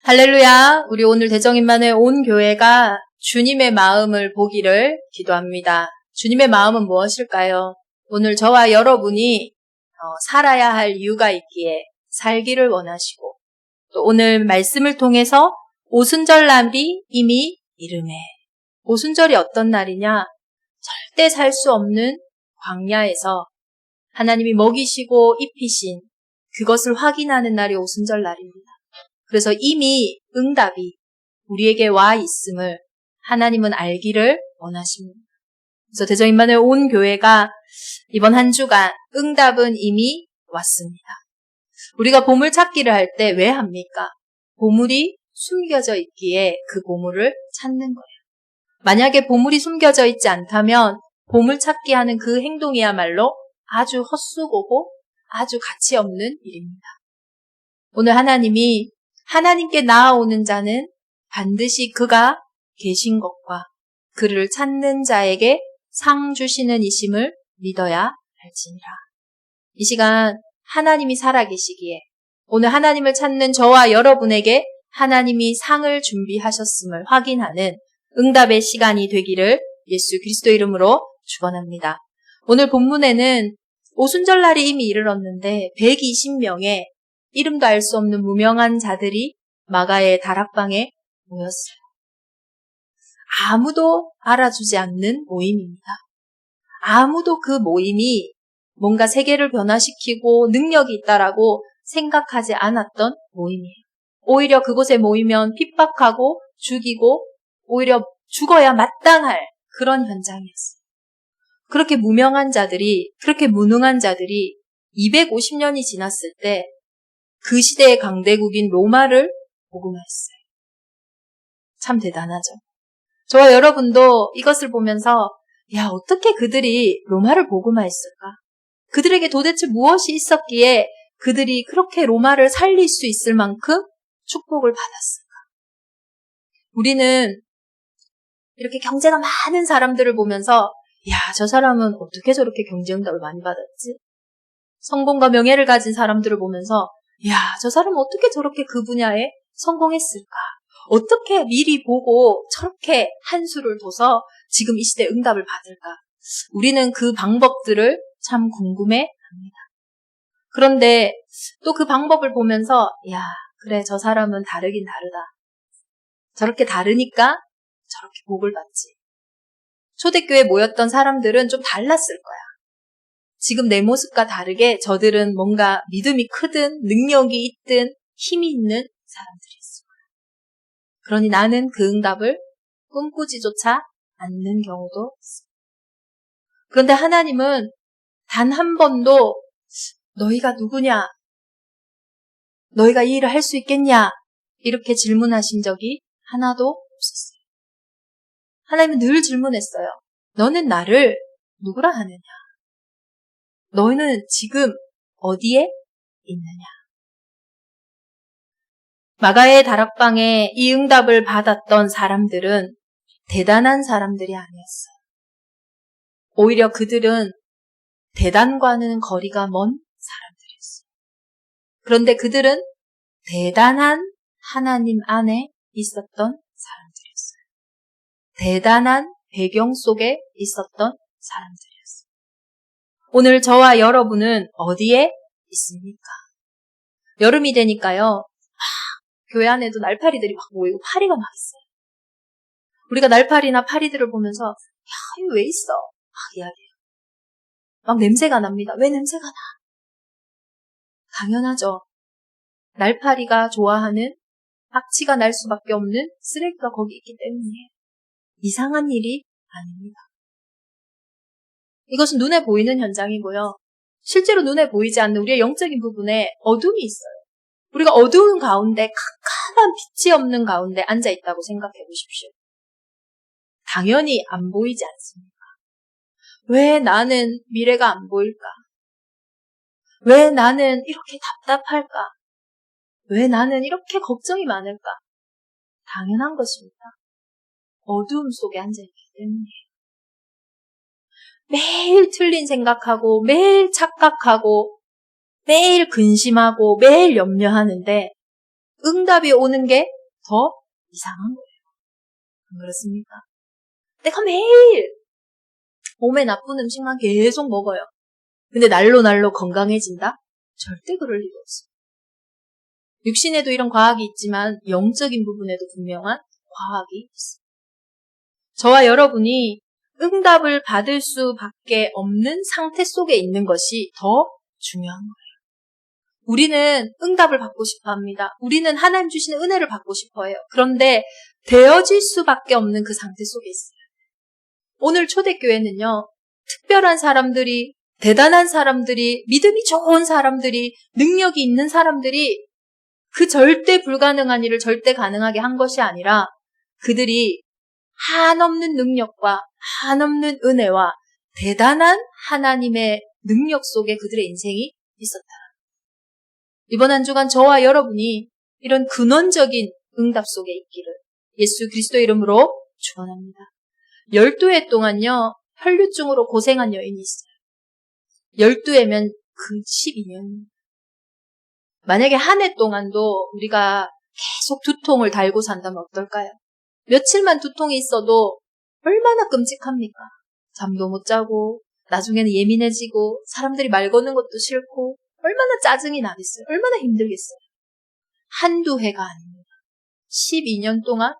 할렐루야. 우리 오늘 대정인만의 온 교회가 주님의 마음을 보기를 기도합니다. 주님의 마음은 무엇일까요? 오늘 저와 여러분이 살아야 할 이유가 있기에 살기를 원하시고, 또 오늘 말씀을 통해서 오순절날이 이미 이르매. 오순절이 어떤 날이냐? 절대 살 수 없는 광야에서 하나님이 먹이시고 입히신 그것을 확인하는 날이 오순절날입니다. 그래서 이미 응답이 우리에게 와 있음을 하나님은 알기를 원하십니다. 그래서 대정인만의 온 교회가 이번 한 주간 응답은 이미 왔습니다. 우리가 보물찾기를 할 때 왜 합니까? 보물이 숨겨져 있기에 그 보물을 찾는 거예요. 만약에 보물이 숨겨져 있지 않다면 보물찾기 하는 그 행동이야말로 아주 헛수고고 아주 가치 없는 일입니다. 오늘 하나님이 하나님께 나아오는 자는 반드시 그가 계신 것과 그를 찾는 자에게 상 주시는 이심을 믿어야 할지니라. 이 시간 하나님이 살아계시기에 오늘 하나님을 찾는 저와 여러분에게 하나님이 상을 준비하셨음을 확인하는 응답의 시간이 되기를 예수 그리스도 이름으로 축원합니다. 오늘 본문에는 오순절날이 이미 이르렀는데 120명의 이름도 알 수 없는 무명한 자들이 마가의 다락방에 모였어요. 아무도 알아주지 않는 모임입니다. 아무도 그 모임이 뭔가 세계를 변화시키고 능력이 있다라고 생각하지 않았던 모임이에요. 오히려 그곳에 모이면 핍박하고 죽이고 오히려 죽어야 마땅할 그런 현장이었어요. 그렇게 무명한 자들이, 그렇게 무능한 자들이 250년이 지났을 때 그 시대의 강대국인 로마를 복음화했어요. 참 대단하죠. 저와 여러분도 이것을 보면서 어떻게 그들이 로마를 복음화했을까? 그들에게 도대체 무엇이 있었기에 그들이 그렇게 로마를 살릴 수 있을 만큼 축복을 받았을까? 우리는 이렇게 경제가 많은 사람들을 보면서 저 사람은 어떻게 저렇게 경제응답을 많이 받았지? 성공과 명예를 가진 사람들을 보면서 저 사람은 어떻게 저렇게 그 분야에 성공했을까? 어떻게 미리 보고 저렇게 한 수를 둬서 지금 이 시대에 응답을 받을까? 우리는 그 방법들을 참 궁금해합니다. 그런데 또 그 방법을 보면서 그래 저 사람은 다르긴 다르다. 저렇게 다르니까 저렇게 복을 받지. 초대교회에 모였던 사람들은 좀 달랐을 거야. 지금 내 모습과 다르게 저들은 뭔가 믿음이 크든 능력이 있든 힘이 있는 사람들이었어요. 그러니 나는 그 응답을 꿈꾸지조차 않는 경우도 있습니다. 그런데 하나님은 단 한 번도 너희가 누구냐? 너희가 이 일을 할 수 있겠냐? 이렇게 질문하신 적이 하나도 없었어요. 하나님은 늘 질문했어요. 너는 나를 누구라 하느냐? 너희는 지금 어디에 있느냐? 마가의 다락방에 이 응답을 받았던 사람들은 대단한 사람들이 아니었어요. 오히려 그들은 대단과는 거리가 먼 사람들이었어요. 그런데 그들은 대단한 하나님 안에 있었던 사람들이었어요. 대단한 배경 속에 있었던 사람들이었어요. 오늘 저와 여러분은 어디에 있습니까? 여름이 되니까요. 교회 안에도 날파리들이 막 모이고 파리가 막 있어요. 우리가 날파리나 파리들을 보면서 이거 왜 있어? 막 이야기해요. 막 냄새가 납니다. 왜 냄새가 나? 당연하죠. 날파리가 좋아하는 악취가 날 수밖에 없는 쓰레기가 거기 있기 때문이에요. 이상한 일이 아닙니다. 이것은 눈에 보이는 현장이고요. 실제로 눈에 보이지 않는 우리의 영적인 부분에 어둠이 있어요. 우리가 어두운 가운데 캄캄한 빛이 없는 가운데 앉아있다고 생각해 보십시오. 당연히 안 보이지 않습니까? 왜 나는 미래가 안 보일까? 왜 나는 이렇게 답답할까? 왜 나는 이렇게 걱정이 많을까? 당연한 것입니다. 어두움 속에 앉아있기 때문이에요. 매일 틀린 생각하고 매일 착각하고 매일 근심하고 매일 염려하는데 응답이 오는 게 더 이상한 거예요. 안 그렇습니까? 내가 매일 몸에 나쁜 음식만 계속 먹어요. 근데 날로 건강해진다? 절대 그럴 리가 없어요. 육신에도 이런 과학이 있지만 영적인 부분에도 분명한 과학이 있습니다. 저와 여러분이 응답을 받을 수밖에 없는 상태 속에 있는 것이 더 중요한 거예요. 우리는 응답을 받고 싶어 합니다. 우리는 하나님 주시는 은혜를 받고 싶어 해요. 그런데 되어질 수밖에 없는 그 상태 속에 있어요. 오늘 초대교회는요, 특별한 사람들이, 대단한 사람들이, 믿음이 좋은 사람들이, 능력이 있는 사람들이 그 절대 불가능한 일을 절대 가능하게 한 것이 아니라 그들이 한없는 능력과 한없는 은혜와 대단한 하나님의 능력 속에 그들의 인생이 있었다. 이번 한 주간 저와 여러분이 이런 근원적인 응답 속에 있기를 예수 그리스도의 이름으로 축원합니다. 12해 동안요, 혈류증으로 고생한 여인이 있어요. 12해면 그 12년입니다. 만약에 한 해 동안도 우리가 계속 두통을 달고 산다면 어떨까요? 며칠만 두통이 있어도 얼마나 끔찍합니까? 잠도 못 자고 나중에는 예민해지고 사람들이 말 거는 것도 싫고 얼마나 짜증이 나겠어요? 얼마나 힘들겠어요? 한두 해가 아닙니다. 12년 동안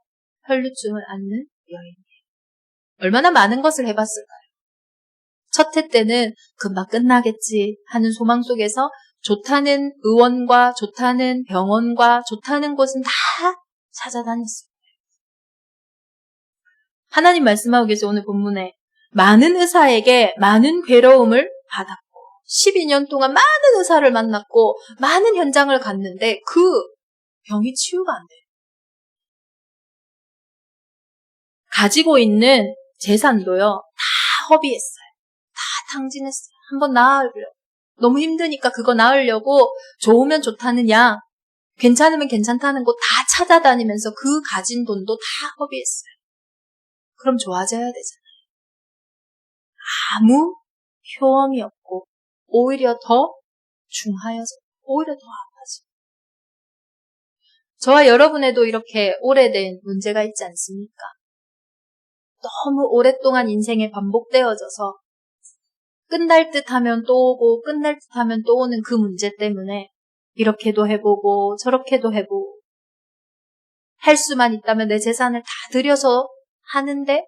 혈류증을 앓는 여인이에요. 얼마나 많은 것을 해봤을까요? 첫 해 때는 금방 끝나겠지 하는 소망 속에서 좋다는 의원과 좋다는 병원과 좋다는 곳은 다 찾아다녔어요. 하나님 말씀하고 계세요. 오늘 본문에 많은 의사에게 많은 괴로움을 받았고 12년 동안 많은 의사를 만났고 많은 현장을 갔는데 그 병이 치유가 안 돼요. 가지고 있는 재산도요. 다 허비했어요. 다 탕진했어요. 한번 나으려고. 너무 힘드니까 그거 나으려고 좋으면 좋다는 약, 괜찮으면 괜찮다는 곳 다 찾아다니면서 그 가진 돈도 다 허비했어요. 그럼 좋아져야 되잖아요. 아무 효험이 없고 오히려 더 중하여져 오히려 더 아파져. 저와 여러분에도 이렇게 오래된 문제가 있지 않습니까? 너무 오랫동안 인생에 반복되어져서 끝날 듯 하면 또 오고 끝날 듯 하면 또 오는 그 문제 때문에 이렇게도 해보고 저렇게도 해보고 할 수만 있다면 내 재산을 다 들여서 하는데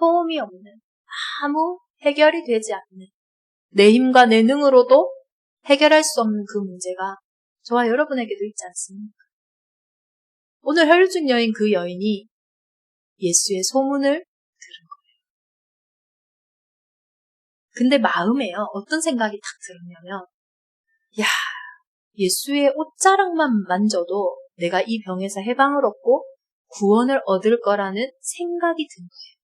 호흡이 없는 아무 해결이 되지 않는 내 힘과 내 능으로도 해결할 수 없는 그 문제가 저와 여러분에게도 있지 않습니까? 오늘 혈류증 여인 그 여인이 예수의 소문을 들은 거예요. 근데 마음에요. 어떤 생각이 딱 들었냐면 야, 예수의 옷자락만 만져도 내가 이 병에서 해방을 얻고 구원을 얻을 거라는 생각이 든 거예요.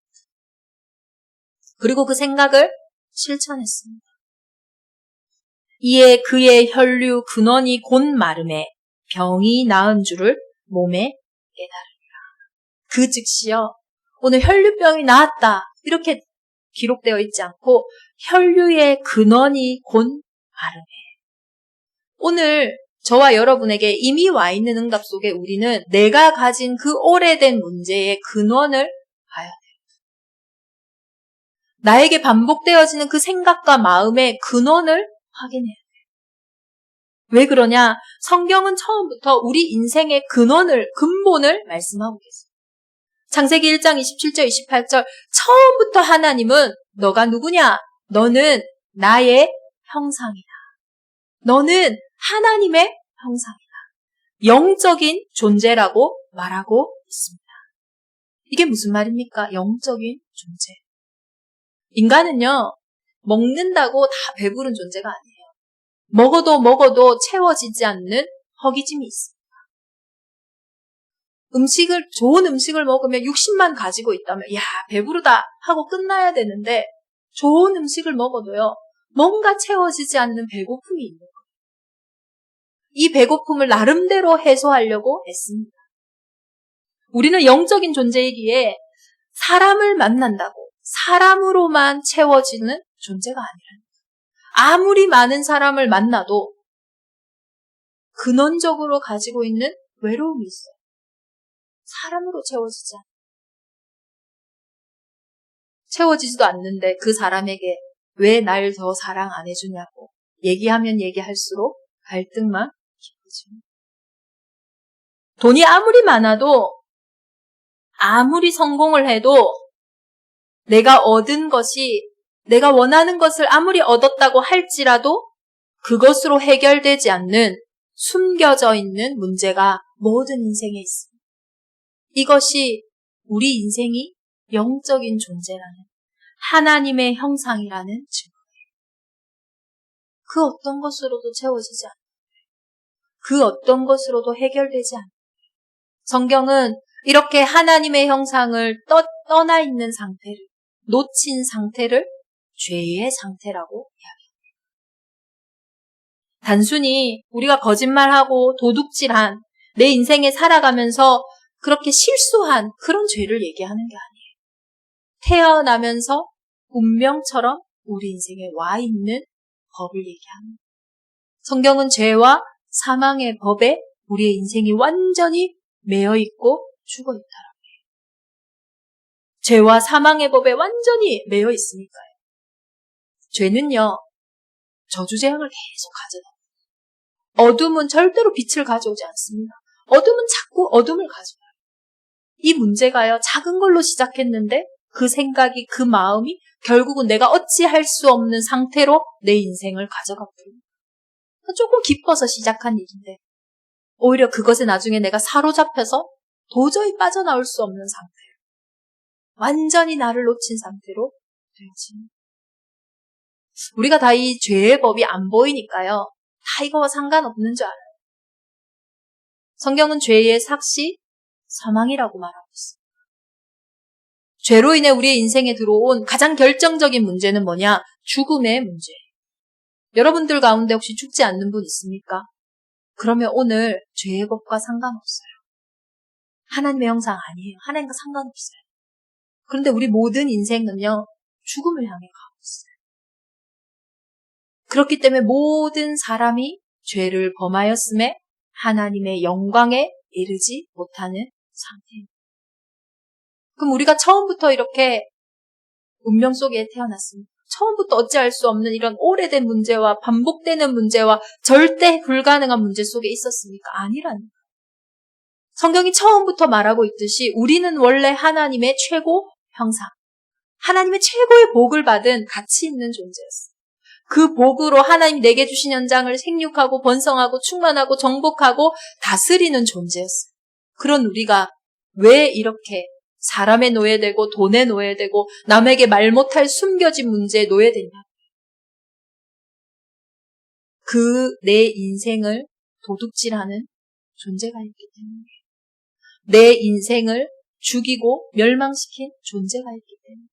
그리고 그 생각을 실천했습니다. 이에 그의 혈류 근원이 곧 마름에 병이 나은 줄을 몸에 깨달으리라. 그 즉시요. 오늘 혈류병이 나았다. 이렇게 기록되어 있지 않고 혈류의 근원이 곧 마름에. 오늘 저와 여러분에게 이미 와 있는 응답 속에 우리는 내가 가진 그 오래된 문제의 근원을 봐야 돼요. 나에게 반복되어지는 그 생각과 마음의 근원을 확인해야 돼요. 왜 그러냐? 성경은 처음부터 우리 인생의 근본을 말씀하고 계세요. 창세기 1장 27절, 28절 처음부터 하나님은 너가 누구냐? 너는 나의 형상이다. 너는 하나님의 형상이다. 영적인 존재라고 말하고 있습니다. 이게 무슨 말입니까? 영적인 존재. 인간은요, 먹는다고 다 배부른 존재가 아니에요. 먹어도 채워지지 않는 허기짐이 있습니다. 좋은 음식을 먹으면 60만 가지고 있다면, 야, 배부르다 하고 끝나야 되는데, 좋은 음식을 먹어도요, 뭔가 채워지지 않는 배고픔이 있는 거예요. 이 배고픔을 나름대로 해소하려고 했습니다. 우리는 영적인 존재이기에 사람을 만난다고 사람으로만 채워지는 존재가 아니라는 거예요. 아무리 많은 사람을 만나도 근원적으로 가지고 있는 외로움이 있어요. 사람으로 채워지지 않아요. 채워지지도 않는데 그 사람에게 왜 날 더 사랑 안 해주냐고 얘기하면 얘기할수록 갈등만 깊어집니다. 돈이 아무리 많아도 아무리 성공을 해도 내가 얻은 것이 내가 원하는 것을 아무리 얻었다고 할지라도 그것으로 해결되지 않는 숨겨져 있는 문제가 모든 인생에 있습니다. 이것이 우리 인생이 영적인 존재라는 하나님의 형상이라는 증거예요. 그 어떤 것으로도 채워지지 않아요. 그 어떤 것으로도 해결되지 않아요. 성경은 이렇게 하나님의 형상을 떠나 있는 상태를, 놓친 상태를 죄의 상태라고 이야기합니다. 단순히 우리가 거짓말하고 도둑질한 내 인생에 살아가면서 그렇게 실수한 그런 죄를 얘기하는 게 아니에요. 태어나면서 운명처럼 우리 인생에 와 있는 법을 얘기합니다. 성경은 죄와 사망의 법에 우리의 인생이 완전히 매여 있고 죽어 있다라고 해요. 죄와 사망의 법에 완전히 매여 있으니까요. 죄는요, 저주재앙을 계속 가져다. 어둠은 절대로 빛을 가져오지 않습니다. 어둠은 자꾸 어둠을 가져와요. 이 문제가요, 작은 걸로 시작했는데 그 생각이, 그 마음이 결국은 내가 어찌할 수 없는 상태로 내 인생을 가져가 버립니다. 조금 깊어서 시작한 일인데 오히려 그것에 나중에 내가 사로잡혀서 도저히 빠져나올 수 없는 상태로, 완전히 나를 놓친 상태로 되어집니다. 우리가 다 이 죄의 법이 안 보이니까요, 다 이거와 상관없는 줄 알아요. 성경은 죄의 삭시, 사망이라고 말하고 있습니다. 죄로 인해 우리의 인생에 들어온 가장 결정적인 문제는 뭐냐? 죽음의 문제예요. 여러분들 가운데 혹시 죽지 않는 분 있습니까? 그러면 오늘 죄의 법과 상관없어요. 하나님의 형상 아니에요. 하나님과 상관없어요. 그런데 우리 모든 인생은요, 죽음을 향해 가고 있어요. 그렇기 때문에 모든 사람이 죄를 범하였음에 하나님의 영광에 이르지 못하는 상태입니다. 그럼 우리가 처음부터 이렇게 운명 속에 태어났습니다. 처음부터 어찌할 수 없는 이런 오래된 문제와 반복되는 문제와 절대 불가능한 문제 속에 있었습니까? 아니라니까. 성경이 처음부터 말하고 있듯이 우리는 원래 하나님의 최고 형상, 하나님의 최고의 복을 받은 가치 있는 존재였어요. 그 복으로 하나님 내게 주신 연장을 생육하고 번성하고 충만하고 정복하고 다스리는 존재였어요. 그런 우리가 왜 이렇게 사람의 노예되고 돈의 노예되고 남에게 말 못할 숨겨진 문제에 노예되냐. 그 내 인생을 도둑질하는 존재가 있기 때문이에요. 내 인생을 죽이고 멸망시킨 존재가 있기 때문에,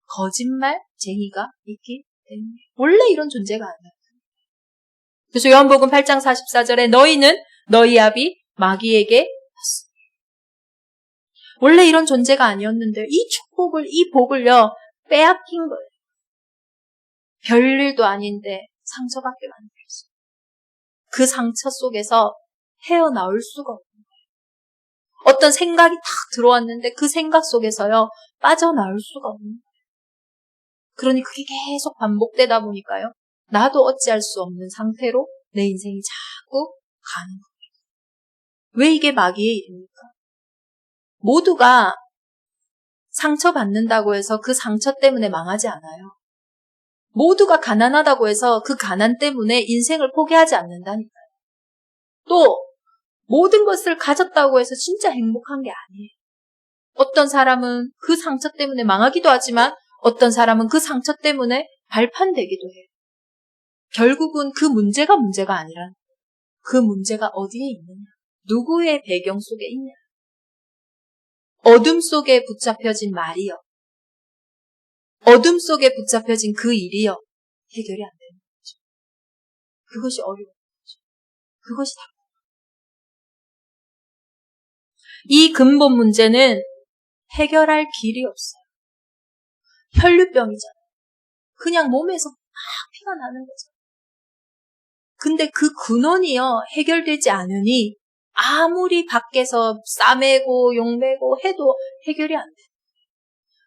거짓말쟁이가 있기 때문에, 원래 이런 존재가 아니에요. 그래서 요한복음 8장 44절에 너희는 너희 아비 마귀에게 졌습니다. 원래 이런 존재가 아니었는데 이 축복을, 이 복을요, 빼앗긴 거예요. 별일도 아닌데 상처받게 만들었어요. 그 상처 속에서 헤어나올 수가 없는 거예요. 어떤 생각이 탁 들어왔는데 그 생각 속에서요, 빠져나올 수가 없는 거예요. 그러니 그게 계속 반복되다 보니까요, 나도 어찌할 수 없는 상태로 내 인생이 자꾸 가는 거예요. 왜 이게 마귀의 일입니까? 모두가 상처받는다고 해서 그 상처 때문에 망하지 않아요. 모두가 가난하다고 해서 그 가난 때문에 인생을 포기하지 않는다니까요. 또 모든 것을 가졌다고 해서 진짜 행복한 게 아니에요. 어떤 사람은 그 상처 때문에 망하기도 하지만 어떤 사람은 그 상처 때문에 발판되기도 해요. 결국은 그 문제가 아니라 그 문제가 어디에 있느냐, 누구의 배경 속에 있냐. 어둠 속에 붙잡혀진 말이요, 어둠 속에 붙잡혀진 그 일이요, 해결이 안 되는 거죠. 그것이 어려운 거죠. 그것이 답. 이 근본 문제는 해결할 길이 없어요. 혈류병이잖아요. 그냥 몸에서 막 피가 나는 거죠. 근데 그 근원이요, 해결되지 않으니 아무리 밖에서 싸매고 욕매고 해도 해결이 안 돼.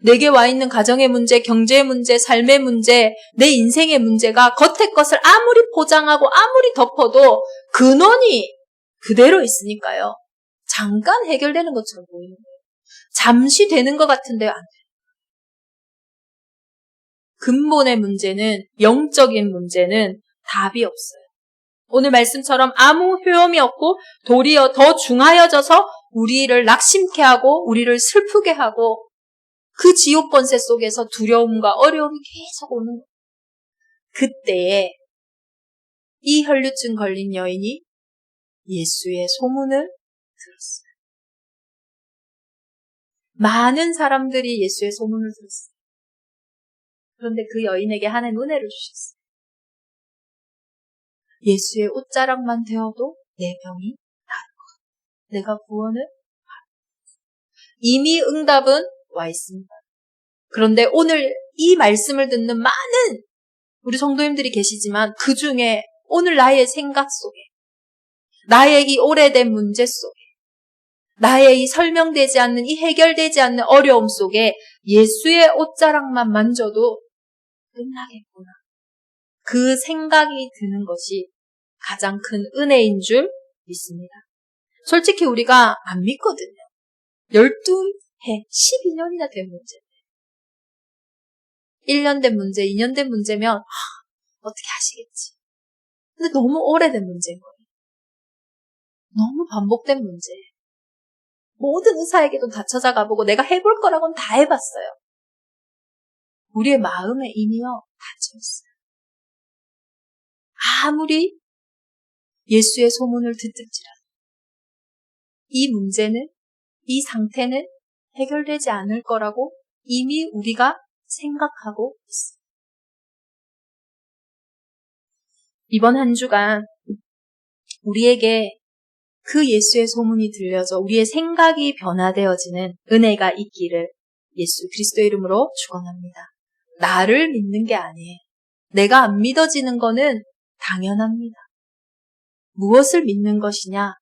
내게 와 있는 가정의 문제, 경제의 문제, 삶의 문제, 내 인생의 문제가 겉의 것을 아무리 포장하고 아무리 덮어도 근원이 그대로 있으니까요. 잠깐 해결되는 것처럼 보이는 거예요. 잠시 되는 것 같은데 안 돼요. 근본의 문제는, 영적인 문제는 답이 없어요. 오늘 말씀처럼 아무 효험이 없고 도리어 더 중하여져서 우리를 낙심케 하고 우리를 슬프게 하고 그 지옥 권세 속에서 두려움과 어려움이 계속 오는 거예요. 그때에 이 혈류증 걸린 여인이 예수의 소문을 들었어요. 많은 사람들이 예수의 소문을 들었어요. 그런데 그 여인에게 하나님 은혜를 주셨어요. 예수의 옷자락만 되어도 내 병이 나을 것 같아요. 내가 구원을 받았어요. 이미 응답은 와 있습니다. 그런데 오늘 이 말씀을 듣는 많은 우리 성도님들이 계시지만 그 중에 오늘 나의 생각 속에, 나의 이 오래된 문제 속에, 나의 이 설명되지 않는, 이 해결되지 않는 어려움 속에 예수의 옷자락만 만져도 끝나겠구나. 그 생각이 드는 것이 가장 큰 은혜인 줄 믿습니다. 솔직히 우리가 안 믿거든요. 12해, 12년이나 된 문제인데. 1년 된 문제, 2년 된 문제면 어떻게 하시겠지. 근데 너무 오래된 문제인 거예요. 너무 반복된 문제. 모든 의사에게도 다 찾아가보고 내가 해볼 거라고는 다 해봤어요. 우리의 마음에 이미요 닫혀있어요. 아무리 예수의 소문을 듣든지라도 이 문제는, 이 상태는 해결되지 않을 거라고 이미 우리가 생각하고 있어요. 이번 한 주간 우리에게 그 예수의 소문이 들려져 우리의 생각이 변화되어지는 은혜가 있기를 예수 그리스도의 이름으로 축원합니다. 나를 믿는 게 아니에요. 내가 안 믿어지는 거는 당연합니다. 무엇을 믿는 것이냐?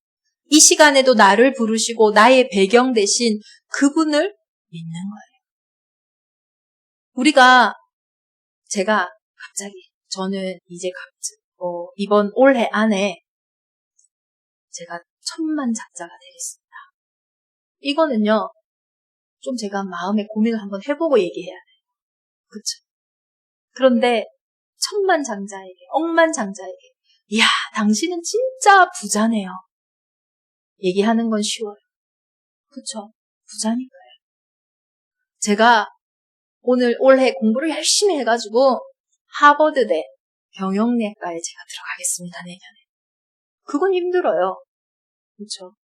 이 시간에도 나를 부르시고 나의 배경 대신 그분을 믿는 거예요. 저는 이제 이번 올해 안에 제가 1000만 작자가 되겠습니다. 이거는요, 좀 제가 마음의 고민을 한번 해보고 얘기해야 돼요. 그쵸? 그런데 1000만 장자에게, 억만 장자에게, 이야, 당신은 진짜 부자네요. 얘기하는 건 쉬워요. 그쵸? 부자니까요. 제가 올해 공부를 열심히 해가지고 하버드대 경영학과에 제가 들어가겠습니다, 내년에. 그건 힘들어요. 그렇죠?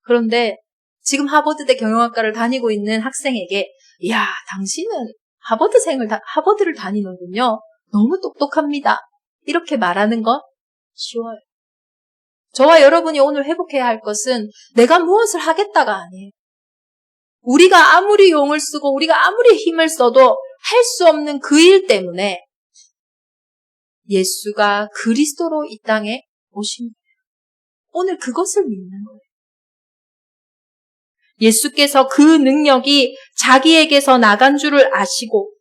그런데 지금 하버드대 경영학과를 다니고 있는 학생에게 이야, 당신은 하버드를 다니는군요. 너무 똑똑합니다. 이렇게 말하는 건 쉬워요. 저와 여러분이 오늘 회복해야 할 것은 내가 무엇을 하겠다가 아니에요. 우리가 아무리 용을 쓰고 우리가 아무리 힘을 써도 할 수 없는 그 일 때문에 예수가 그리스도로 이 땅에 오신 거예요. 오늘 그것을 믿는 거예요. 예수께서 그 능력이 자기에게서 나간 줄을 아시고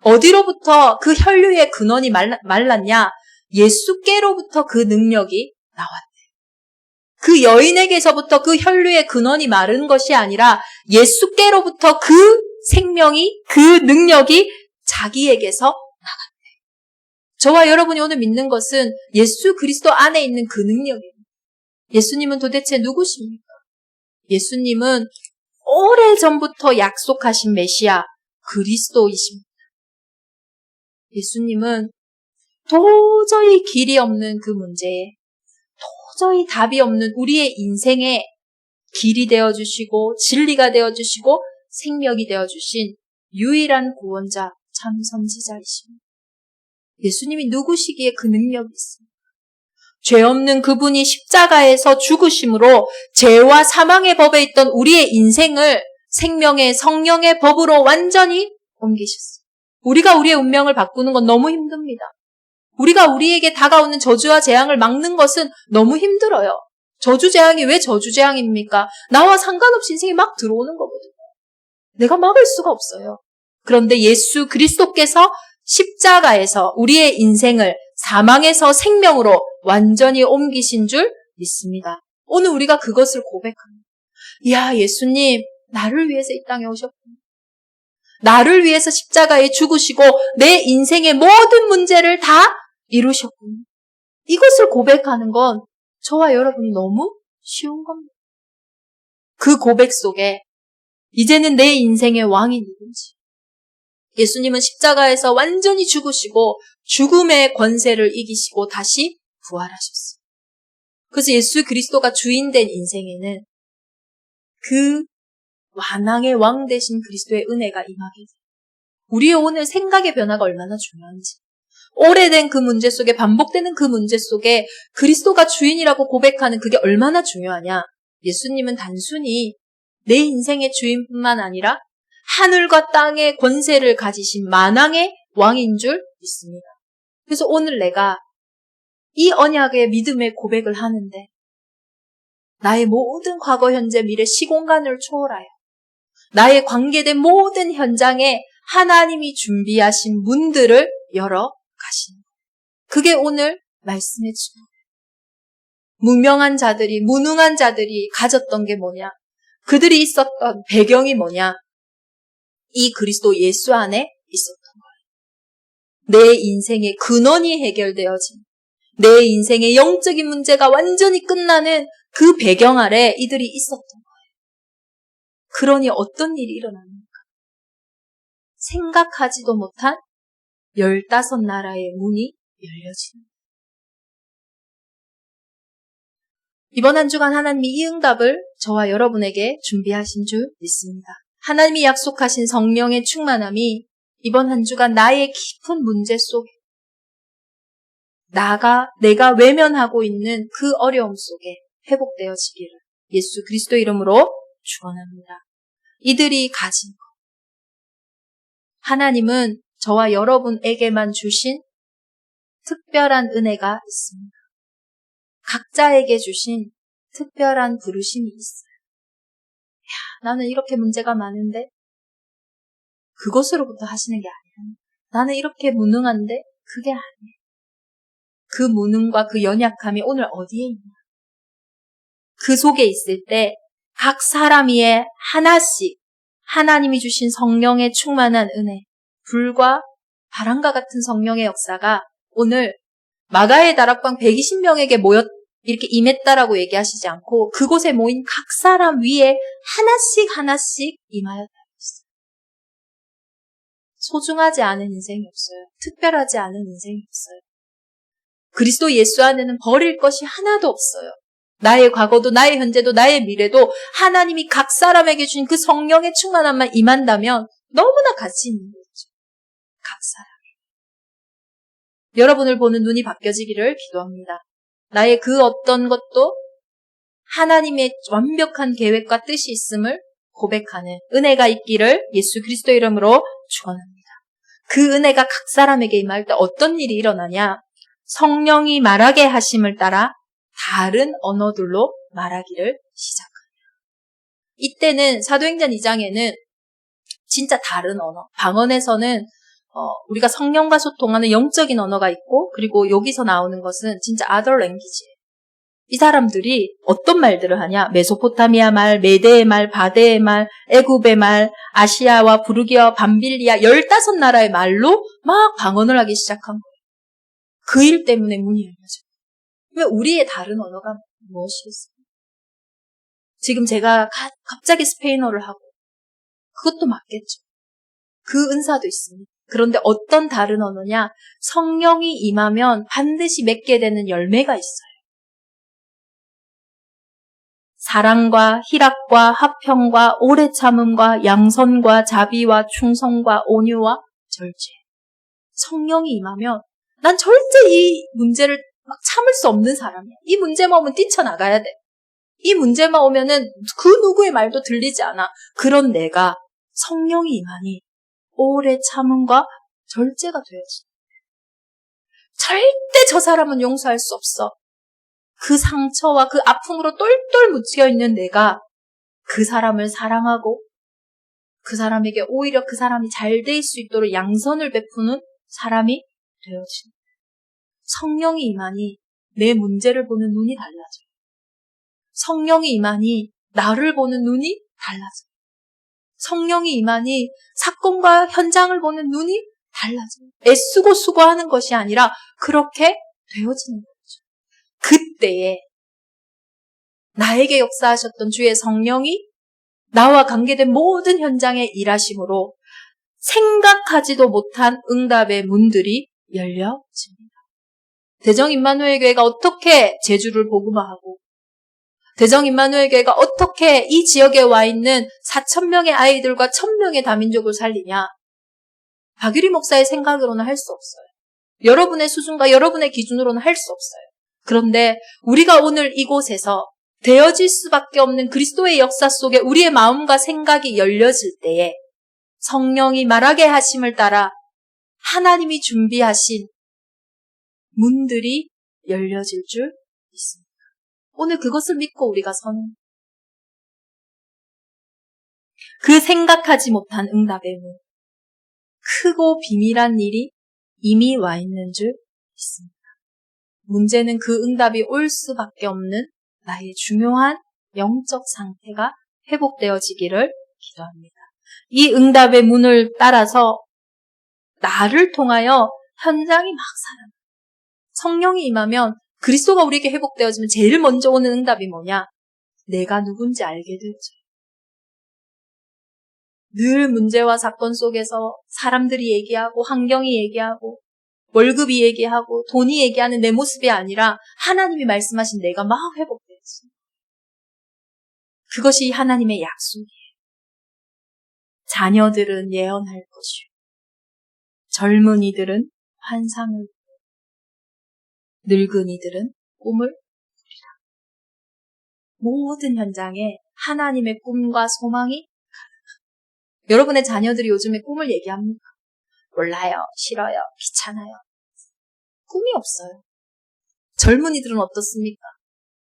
어디로부터 그 혈류의 근원이 말랐냐? 예수께로부터 그 능력이 나왔대요. 그 여인에게서부터 그 혈류의 근원이 마른 것이 아니라 예수께로부터 그 생명이, 그 능력이 자기에게서 나갔대요. 저와 여러분이 오늘 믿는 것은 예수 그리스도 안에 있는 그 능력이에요. 예수님은 도대체 누구십니까? 예수님은 오래전부터 약속하신 메시아 그리스도이십니다. 예수님은 도저히 길이 없는 그 문제에 도저히 답이 없는 우리의 인생에 길이 되어주시고 진리가 되어주시고 생명이 되어주신 유일한 구원자 참 선지자이십니다. 예수님이 누구시기에 그 능력이 있습니다. 죄 없는 그분이 십자가에서 죽으심으로 죄와 사망의 법에 있던 우리의 인생을 생명의 성령의 법으로 완전히 옮기셨어요. 우리가 우리의 운명을 바꾸는 건 너무 힘듭니다. 우리가 우리에게 다가오는 저주와 재앙을 막는 것은 너무 힘들어요. 저주재앙이 왜 저주재앙입니까? 나와 상관없이 인생에 막 들어오는 거거든요. 내가 막을 수가 없어요. 그런데 예수 그리스도께서 십자가에서 우리의 인생을 사망에서 생명으로 완전히 옮기신 줄 믿습니다. 오늘 우리가 그것을 고백합니다. 이야, 예수님, 나를 위해서 이 땅에 오셨구나. 나를 위해서 십자가에 죽으시고 내 인생의 모든 문제를 다 이루셨구나. 이것을 고백하는 건 저와 여러분이 너무 쉬운 겁니다. 그 고백 속에 이제는 내 인생의 왕이 누군지, 예수님은 십자가에서 완전히 죽으시고 죽음의 권세를 이기시고 다시 부활하셨어요. 그래서 예수 그리스도가 주인된 인생에는 그 완왕의 왕 되신 그리스도의 은혜가 임하게 돼요. 우리의 오늘 생각의 변화가 얼마나 중요한지, 오래된 그 문제 속에, 반복되는 그 문제 속에 그리스도가 주인이라고 고백하는 그게 얼마나 중요하냐. 예수님은 단순히 내 인생의 주인뿐만 아니라 하늘과 땅의 권세를 가지신 만왕의 왕인 줄 믿습니다. 그래서 오늘 내가 이 언약의 믿음의 고백을 하는데 나의 모든 과거, 현재, 미래, 시공간을 초월하여 나의 관계된 모든 현장에 하나님이 준비하신 문들을 열어 가시는 거예요. 그게 오늘 말씀의 주어예요. 무명한 자들이, 무능한 자들이 가졌던 게 뭐냐? 그들이 있었던 배경이 뭐냐? 이 그리스도 예수 안에 있었던 거예요. 내 인생의 근원이 해결되어진, 내 인생의 영적인 문제가 완전히 끝나는 그 배경 아래 이들이 있었던 거예요. 그러니 어떤 일이 일어납니까? 생각하지도 못한 15나라의 문이 열려지는 거예요. 이번 한 주간 하나님이 이 응답을 저와 여러분에게 준비하신 줄 믿습니다. 하나님이 약속하신 성령의 충만함이 이번 한 주간 나의 깊은 문제 속에, 내가 외면하고 있는 그 어려움 속에 회복되어지기를 예수 그리스도 이름으로 축원합니다. 이들이 가진 것, 하나님은 저와 여러분에게만 주신 특별한 은혜가 있습니다. 각자에게 주신 특별한 부르심이 있어요. 나는 이렇게 문제가 많은데 그것으로부터 하시는 게 아니라, 나는 이렇게 무능한데 그게 아니에요. 그 무능과 그 연약함이 오늘 어디에 있냐? 그 속에 있을 때 각 사람 위에 하나씩 하나님이 주신 성령의 충만한 은혜, 불과 바람과 같은 성령의 역사가 오늘 마가의 다락방 120명에게 이렇게 임했다라고 얘기하시지 않고 그곳에 모인 각 사람 위에 하나씩 임하였다고 했어요. 소중하지 않은 인생이 없어요. 특별하지 않은 인생이 없어요. 그리스도 예수 안에는 버릴 것이 하나도 없어요. 나의 과거도 나의 현재도 나의 미래도 하나님이 각 사람에게 주신 그 성령의 충만함만 임한다면 너무나 가치 있는 거죠. 각 사람. 여러분을 보는 눈이 바뀌어지기를 기도합니다. 나의 그 어떤 것도 하나님의 완벽한 계획과 뜻이 있음을 고백하는 은혜가 있기를 예수 그리스도 이름으로 축원합니다. 그 은혜가 각 사람에게 임할 때 어떤 일이 일어나냐? 성령이 말하게 하심을 따라 다른 언어들로 말하기를 시작합니다. 이때는 사도행전 2장에는 진짜 다른 언어, 방언에서는 우리가 성령과 소통하는 영적인 언어가 있고, 그리고 여기서 나오는 것은 진짜 other language예요. 이 사람들이 어떤 말들을 하냐? 메소포타미아 말, 메데의 말, 바데의 말, 애굽의 말, 아시아와 부르기아, 밤빌리아 15나라의 말로 막 방언을 하기 시작한 거예요. 그 일 때문에 문이 열려져요. 왜 우리의 다른 언어가 무엇이겠어요? 지금 제가 갑자기 스페인어를 하고 그것도 맞겠죠. 그 은사도 있습니다. 그런데 어떤 다른 언어냐? 성령이 임하면 반드시 맺게 되는 열매가 있어요. 사랑과 희락과 화평과 오래 참음과 양선과 자비와 충성과 온유와 절제. 성령이 임하면 난 절대 이 문제를 막 참을 수 없는 사람이야. 이 문제만 오면 뛰쳐나가야 돼. 이 문제만 오면은 그 누구의 말도 들리지 않아. 그런 내가 성령이 임하니 오래 참음과 절제가 되어지. 절대 저 사람은 용서할 수 없어. 그 상처와 그 아픔으로 똘똘 묻혀 있는 내가 그 사람을 사랑하고 그 사람에게 오히려 그 사람이 잘 될 수 있도록 양선을 베푸는 사람이 되어지는 성령이 임하니 내 문제를 보는 눈이 달라져요. 성령이 임하니 나를 보는 눈이 달라져요. 성령이 임하니 사건과 현장을 보는 눈이 달라져요. 애쓰고 수고하는 것이 아니라 그렇게 되어지는 거죠. 그때에 나에게 역사하셨던 주의 성령이 나와 관계된 모든 현장에 일하심으로 생각하지도 못한 응답의 문들이 열려집니다. 대정 임마누엘 교회가 어떻게 제주를 복음화하고 대정 임마누엘 교회가 어떻게 이 지역에 와 있는 4,000명의 아이들과 1,000명의 다민족을 살리냐? 박유리 목사의 생각으로는 할 수 없어요. 여러분의 수준과 여러분의 기준으로는 할 수 없어요. 그런데 우리가 오늘 이곳에서 되어질 수밖에 없는 그리스도의 역사 속에 우리의 마음과 생각이 열려질 때에 성령이 말하게 하심을 따라 하나님이 준비하신 문들이 열려질 줄 믿습니다. 오늘 그것을 믿고 우리가 서는 그 생각하지 못한 응답의 문, 크고 비밀한 일이 이미 와 있는 줄 믿습니다. 문제는 그 응답이 올 수밖에 없는 나의 중요한 영적 상태가 회복되어지기를 기도합니다. 이 응답의 문을 따라서 나를 통하여 현장이 막 살아나요. 성령이 임하면 그리스도가 우리에게 회복되어지면 제일 먼저 오는 응답이 뭐냐? 내가 누군지 알게 되죠. 늘 문제와 사건 속에서 사람들이 얘기하고 환경이 얘기하고 월급이 얘기하고 돈이 얘기하는 내 모습이 아니라 하나님이 말씀하신 내가 막 회복되었어요. 그것이 하나님의 약속이에요. 자녀들은 예언할 것이요. 젊은이들은 환상을 보고 늙은이들은 꿈을 꾸리라. 모든 현장에 하나님의 꿈과 소망이 여러분의 자녀들이 요즘에 꿈을 얘기합니까? 몰라요, 싫어요, 귀찮아요. 꿈이 없어요. 젊은이들은 어떻습니까?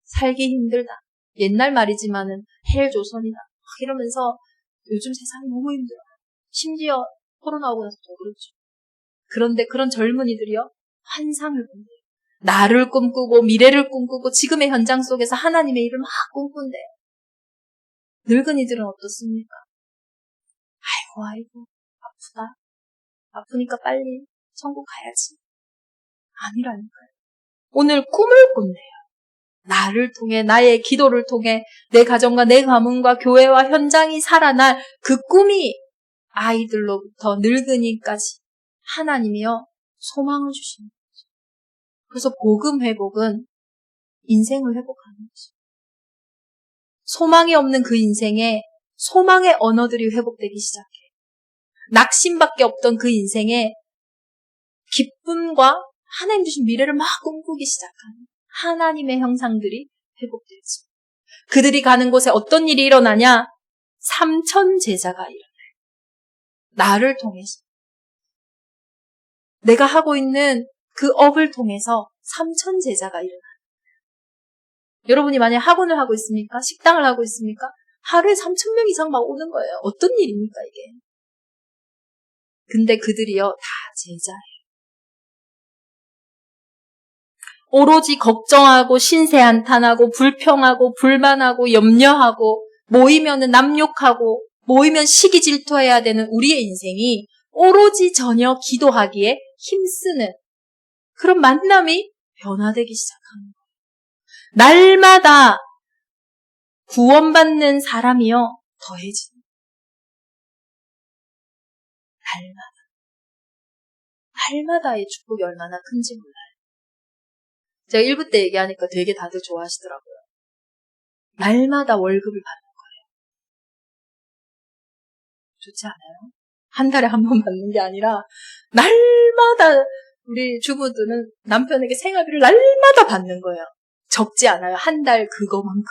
살기 힘들다. 옛날 말이지만은 헬 조선이다. 이러면서 요즘 세상이 너무 힘들어요. 심지어 코로나 오고 나서 더 그렇죠. 그런데 그런 젊은이들이요, 환상을 본대요. 나를 꿈꾸고 미래를 꿈꾸고 지금의 현장 속에서 하나님의 일을 막 꿈꾼대요. 늙은이들은 어떻습니까? 아이고 아프다. 아프니까 빨리 천국 가야지. 아니라니까요. 오늘 꿈을 꾼대요. 나를 통해 나의 기도를 통해 내 가정과 내 가문과 교회와 현장이 살아날 그 꿈이 아이들로부터 늙은이까지 하나님이요 소망을 주시는 거죠. 그래서 복음 회복은 인생을 회복하는 거죠. 소망이 없는 그 인생에 소망의 언어들이 회복되기 시작해요. 낙심밖에 없던 그 인생에 기쁨과 하나님 주신 미래를 막 꿈꾸기 시작하는 하나님의 형상들이 회복되죠. 그들이 가는 곳에 어떤 일이 일어나냐? 3,000 제자가 일어나요. 나를 통해서. 내가 하고 있는 그 업을 통해서 3,000 제자가 일어나요. 여러분이 만약 학원을 하고 있습니까? 식당을 하고 있습니까? 하루에 3,000명 이상 막 오는 거예요. 어떤 일입니까, 이게? 근데 그들이요, 다 제자예요. 오로지 걱정하고 신세한탄하고 불평하고 불만하고 염려하고 모이면은 남욕하고 모이면 시기 질투해야 되는 우리의 인생이 오로지 전혀 기도하기에 힘쓰는 그런 만남이 변화되기 시작하는 거예요. 날마다 구원받는 사람이요 더해지는 날마다의 축복이 얼마나 큰지 몰라요. 제가 1부 때 얘기하니까 되게 다들 좋아하시더라고요. 날마다 월급을 받는 거예요. 좋지 않아요? 한 달에 한 번 받는 게 아니라 날마다 우리 주부들은 남편에게 생활비를 날마다 받는 거예요. 적지 않아요. 한 달 그거만큼.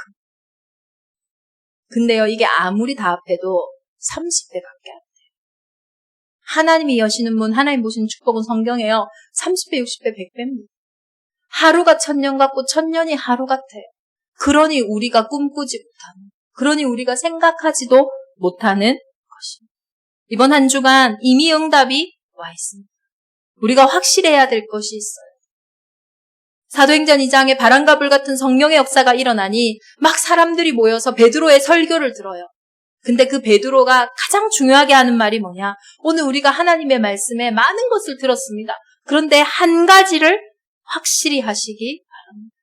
근데요, 이게 아무리 다 합해도 30배밖에 안 돼요. 하나님이 여시는 문, 하나님 보시는 축복은 성경에요. 30배, 60배, 100배입니다. 하루가 1000년 같고 1000년이 하루 같아요. 그러니 우리가 꿈꾸지 못하는, 그러니 우리가 생각하지도 못하는 것입니다. 이번 한 주간 이미 응답이 와 있습니다. 우리가 확실해야 될 것이 있어요. 사도행전 2장에 바람과 불 같은 성령의 역사가 일어나니 막 사람들이 모여서 베드로의 설교를 들어요. 근데 그 베드로가 가장 중요하게 하는 말이 뭐냐? 오늘 우리가 하나님의 말씀에 많은 것을 들었습니다. 그런데 한 가지를 확실히 하시기 바랍니다.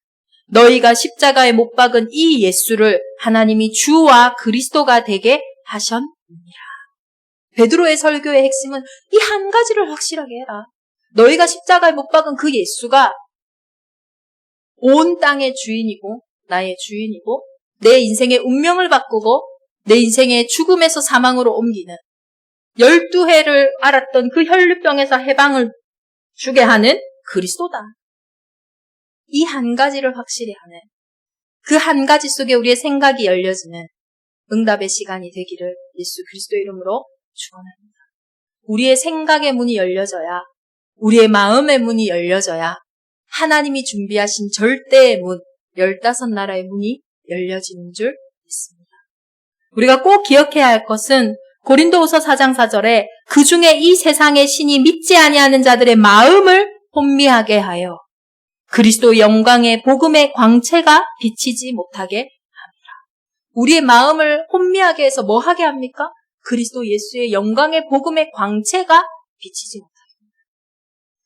너희가 십자가에 못 박은 이 예수를 하나님이 주와 그리스도가 되게 하셨느니라. 베드로의 설교의 핵심은 이 한 가지를 확실하게 해라. 너희가 십자가에 못 박은 그 예수가 온 땅의 주인이고 나의 주인이고 내 인생의 운명을 바꾸고 내 인생의 죽음에서 사망으로 옮기는 12해를 앓았던 그 혈류병에서 해방을 주게 하는 그리스도다. 이 한 가지를 확실히 하는, 그 한 가지 속에 우리의 생각이 열려지는 응답의 시간이 되기를 예수 그리스도의 이름으로 축원합니다. 우리의 생각의 문이 열려져야, 우리의 마음의 문이 열려져야 하나님이 준비하신 절대의 문, 15나라의 문이 열려지는 줄 믿습니다. 우리가 꼭 기억해야 할 것은 고린도후서 4장 4절에 그 중에 이 세상의 신이 믿지 아니하는 자들의 마음을 혼미하게 하여 그리스도 영광의 복음의 광채가 비치지 못하게 합니다. 우리의 마음을 혼미하게 해서 뭐 하게 합니까? 그리스도 예수의 영광의 복음의 광채가 비치지 못하게 합니다.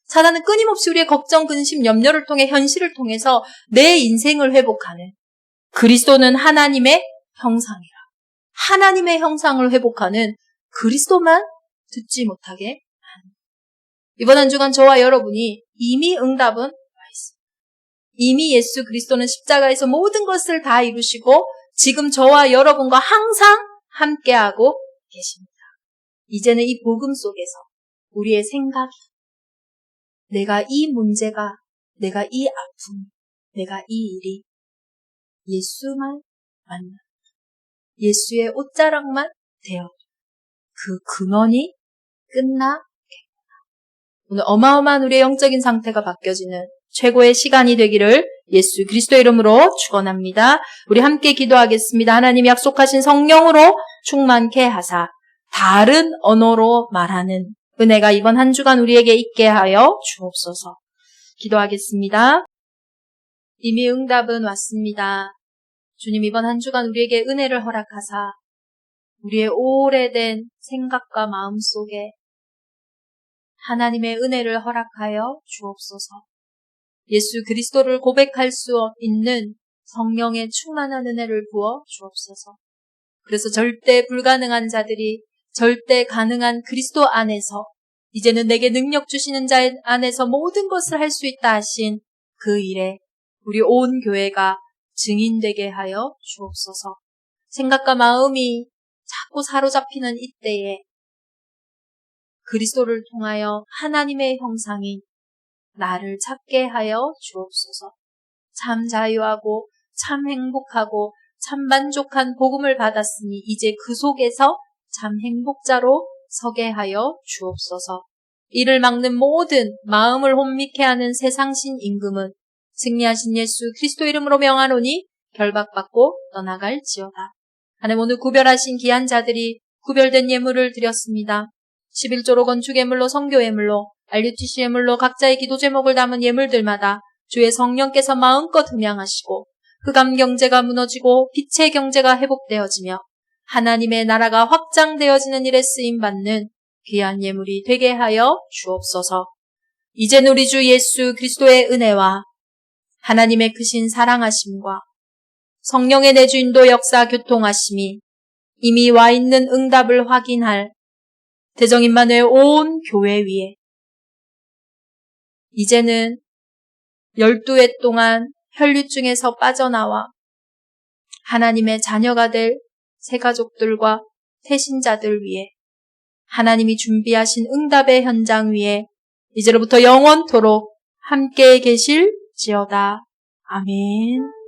사단은 끊임없이 우리의 걱정, 근심, 염려를 통해 현실을 통해서 내 인생을 회복하는, 그리스도는 하나님의 형상이라, 하나님의 형상을 회복하는 그리스도만 듣지 못하게 합니다. 이번 한 주간 저와 여러분이 이미 응답은 이미 예수 그리스도는 십자가에서 모든 것을 다 이루시고 지금 저와 여러분과 항상 함께하고 계십니다. 이제는 이 복음 속에서 우리의 생각이, 내가 이 문제가, 내가 이 아픔, 내가 이 일이 예수만 만나, 예수의 옷자락만 되어 그 근원이 끝나겠구나. 오늘 어마어마한 우리의 영적인 상태가 바뀌어지는 최고의 시간이 되기를 예수 그리스도의 이름으로 축원합니다. 우리 함께 기도하겠습니다. 하나님 약속하신 성령으로 충만케 하사 다른 언어로 말하는 은혜가 이번 한 주간 우리에게 있게 하여 주옵소서. 기도하겠습니다. 이미 응답은 왔습니다. 주님, 이번 한 주간 우리에게 은혜를 허락하사 우리의 오래된 생각과 마음 속에 하나님의 은혜를 허락하여 주옵소서. 예수 그리스도를 고백할 수 있는 성령의 충만한 은혜를 부어 주옵소서. 그래서 절대 불가능한 자들이 절대 가능한 그리스도 안에서, 이제는 내게 능력 주시는 자 안에서 모든 것을 할 수 있다 하신 그 일에 우리 온 교회가 증인되게 하여 주옵소서. 생각과 마음이 자꾸 사로잡히는 이때에 그리스도를 통하여 하나님의 형상인 나를 찾게 하여 주옵소서. 참 자유하고 참 행복하고 참 만족한 복음을 받았으니 이제 그 속에서 참 행복자로 서게 하여 주옵소서. 이를 막는 모든 마음을 혼미케 하는 세상신 임금은 승리하신 예수 그리스도 이름으로 명하노니 결박받고 떠나갈지어다. 하나님, 오늘 구별하신 귀한 자들이 구별된 예물을 드렸습니다. 11조로 건축 예물로, 성교 예물로, RUTC 예물로 각자의 기도 제목을 담은 예물들마다 주의 성령께서 마음껏 흠양하시고 흑암 경제가 무너지고 빛의 경제가 회복되어지며 하나님의 나라가 확장되어지는 일에 쓰임받는 귀한 예물이 되게 하여 주옵소서. 이젠 우리 주 예수 그리스도의 은혜와 하나님의 크신 사랑하심과 성령의 내주인도 역사 교통하심이 이미 와 있는 응답을 확인할 대정임마누엘 온 교회 위에 이제는 12해 동안 혈류증에서 빠져나와 하나님의 자녀가 될 새 가족들과 태신자들 위해 하나님이 준비하신 응답의 현장 위에 이제로부터 영원토록 함께 계실지어다. 아멘.